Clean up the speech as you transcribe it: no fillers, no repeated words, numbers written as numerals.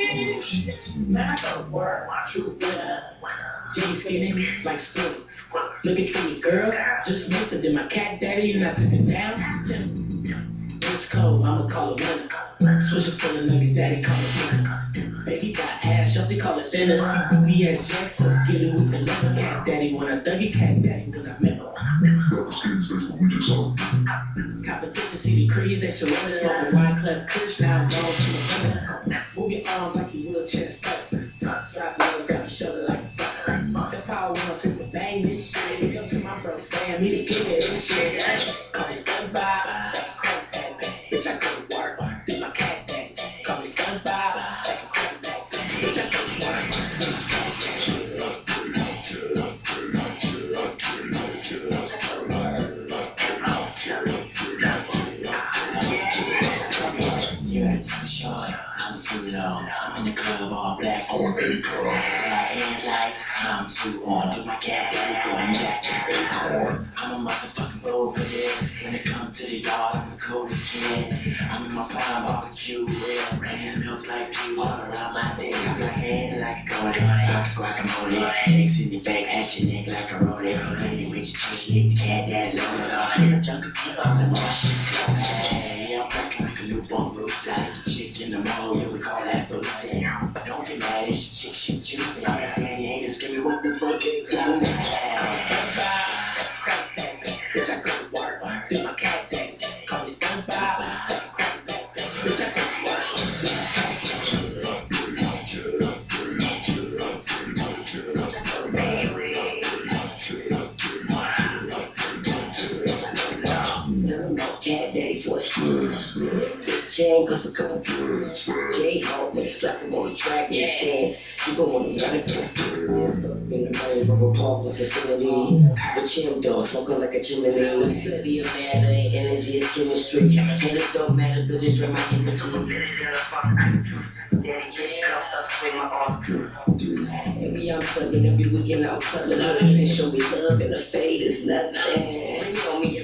Man, I go to work. True winner. Jeans skinny like Scoop. Looking for me, girl. Just missed it. Then my cat daddy and I took it down. It's cold, I'ma call it winter. Switch it for the nuggets, daddy call it winter. Baby got ass, Shelty call it thinners. VS Jackson, get it with the leather. Cat daddy when I dug it, cat daddy when I met her. Competition, see the creeds, they surround us. Smoking wine, cleft kush, now I'm gone to the winter. Move your arms like you will chest up. Drop low, got a shoulder like a fucker. Tell Power 106 to bang this shit. Go to my bro Sam, he the king of this shit. Call me Stun Bob, crack that bitch, I go to work. Do my cat thing. Call me Stun Bob, crack that bitch, I go to work. Do my cat You're too short, I'm too long. I'm in the club all black. Black headlights, I'm too on. Do my cat daddy going next? I'm a motherfucking road for this. When it comes to the yard, I'm the coolest kid. I'm in my prime barbecue grill. And it smells like pews all around my dick. Got my head like a goalie. Box guacamole. Chicks in the back at your neck like a rollie. Lady with your chick, lick the cat daddy low. So I need a jungle peel on the more she's cool. Yeah, I'm cracking like a newborn rooster. The chick in the mall, yeah, we call that pussy. Don't get mad, it's your chick, she juicy. All that danny haters screaming, what the fuck is that? crack that bitch, I go to work. Do my cat thing. Call me Stun Bob, crack that bitch, I go to work. Do my cat thing. Cat daddy for a spin. Chain cause a couple J-Hawk with a slap him on the track and dance. You gon' wanna run it in the rain from a park with facility. With chim dog smoking like a chimney. Plenty of matter and energy is chemistry. And it don't matter, bitches bring my energy. Maybe I'm thugging every weekend, I'm cuddling up and show me love and a fade is nothing. Bring on me